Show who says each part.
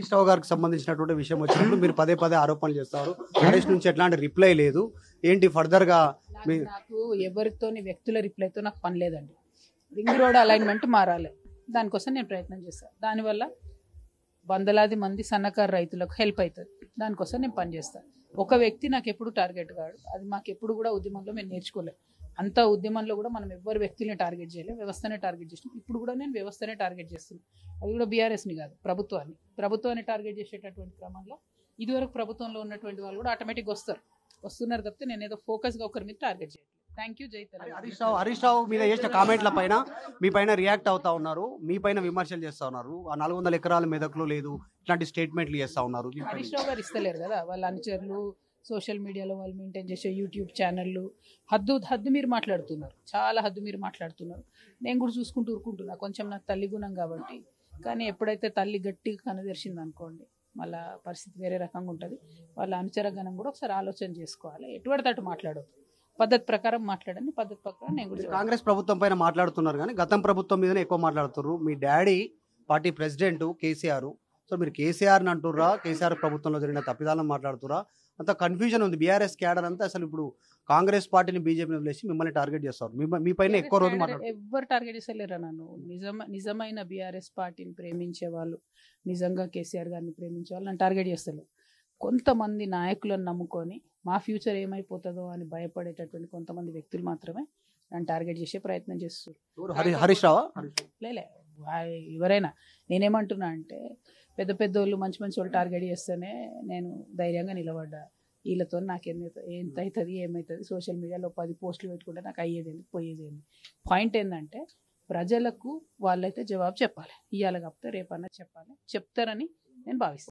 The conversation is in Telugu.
Speaker 1: హరీష్ రావు గారికి సంబంధించినటువంటి విషయం వచ్చినప్పుడు మీరు పదే పదే ఆరోపణలు చేస్తారు. హరీష్ నుంచి ఎట్లాంటి రిప్లై లేదు. ఏంటి ఫర్దర్ గా
Speaker 2: నాకు ఎవరితోని వ్యక్తుల రిప్లైతో నాకు పని లేదండి. రింగ్ రోడ్ అలైన్మెంట్ మారాలి, దానికోసం నేను ప్రయత్నం చేస్తాను. దానివల్ల వందలాది మంది సన్నకారు రైతులకు హెల్ప్ అవుతుంది, దానికోసం నేను పనిచేస్తాను. ఒక వ్యక్తి నాకు ఎప్పుడు టార్గెట్ కాడు, అది మాకు ఎప్పుడు కూడా ఉద్యమంలో మేము నేర్చుకోలేము. అంత ఉద్యమంలో కూడా మనం ఎవరు వ్యక్తుల్ని టార్గెట్ చేయలేము, వ్యవస్థనే టార్గెట్ చేస్తాం. ఇప్పుడు కూడా నేను వ్యవస్థనే టార్గెట్ చేస్తున్నాను. అది కూడా బీఆర్ఎస్ని కాదు, ప్రభుత్వాన్ని టార్గెట్ చేసేటటువంటి క్రమంలో ఇదివరకు ప్రభుత్వంలో ఉన్నటువంటి వాళ్ళు కూడా ఆటోమేటిక్గా వస్తున్నారు తప్పితే నేను ఏదో ఫోకస్గా ఒకరి మీద టార్గెట్ చేయట్లేదు. Thank you. జై తెలంగాణ.
Speaker 1: హరీష్ రావు మీద చేసిన కామెంట్ల పైన మీ పైన రియాక్ట్ అవుతా ఉన్నారు, మీ పైన విమర్శలు చేస్తా ఉన్నారు. ఆ 400 ఎకరాల మెదకులో లేదు ఇట్లాంటి స్టేట్మెంట్లు చేస్తా ఉన్నారు.
Speaker 2: హరీష్ రావు గారు ఇస్తలేరు కదా, వాళ్ళ అనుచరులు సోషల్ మీడియాలో వాళ్ళు మెయింటైన్ చేసే యూట్యూబ్ ఛానళ్ళు హద్దు మీరు మాట్లాడుతున్నారు, చాలా హద్దు మీరు మాట్లాడుతున్నారు. నేను కూడా చూసుకుంటూ ఊరుకుంటున్నా, కొంచెం నాకు తల్లి గుణం కాబట్టి. కానీ ఎప్పుడైతే తల్లి గట్టిగా కనదర్శింది అనుకోండి, మళ్ళీ పరిస్థితి వేరే రకంగా ఉంటుంది. వాళ్ళ అనుచర గణం కూడా ఒకసారి ఆలోచన చేసుకోవాలి. ఎటువంటి తట్టు మాట్లాడవద్దు, పద్ధతి ప్రకారం మాట్లాడండి. పద్ధతి ప్రకారం నేను కూడా
Speaker 1: కాంగ్రెస్ ప్రభుత్వం పైన మాట్లాడుతున్నారు కానీ గతం ప్రభుత్వం మీదనే ఎక్కువ మాట్లాడుతున్నారు. మీ daddy party president KCR, so మీరు కేసీఆర్ని అంటుర్రా, కేసీఆర్ ప్రభుత్వంలో జరిగిన తప్పిదాలను మాట్లాడుతురా? అంత కన్ఫ్యూజన్ ఉంది. బీఆర్ఎస్ క్యాడర్ అంతా అసలు ఇప్పుడు కాంగ్రెస్ పార్టీని బీజేపీని వదిలేసి మిమ్మల్ని టార్గెట్ చేస్తారు. మీ పైన ఎక్కువ రోజు
Speaker 2: ఎవరు టార్గెట్ చేస్తలేరా నన్ను? నిజమైన బీఆర్ఎస్ పార్టీని ప్రేమించే వాళ్ళు, నిజంగా కేసీఆర్ గారిని ప్రేమించే వాళ్ళు నన్ను టార్గెట్ చేస్తలేరు. కొంతమంది నాయకులను నమ్ముకొని మా ఫ్యూచర్ ఏమైపోతుందో అని భయపడేటటువంటి కొంతమంది వ్యక్తులు మాత్రమే నన్ను టార్గెట్ చేసే ప్రయత్నం చేస్తారు.
Speaker 1: హరీష్ రావా?
Speaker 2: లేలే, ఎవరైనా. నేనేమంటున్నా అంటే పెద్ద పెద్ద వాళ్ళు మంచి వాళ్ళు టార్గెట్ చేస్తేనే నేను ధైర్యంగా నిలబడ్డా. వీళ్ళతో నాకు ఎంత అవుతుంది ఏమవుతుంది, సోషల్ మీడియాలో 10 పోస్టులు పెట్టుకుంటే నాకు అయ్యేదేంది పోయేదేంది. పాయింట్ ఏంటంటే ప్రజలకు వాళ్ళైతే జవాబు చెప్పాలి, ఇవాళ కాకపోతే రేపన్నా చెప్పాలి, చెప్తారని నేను భావిస్తాను.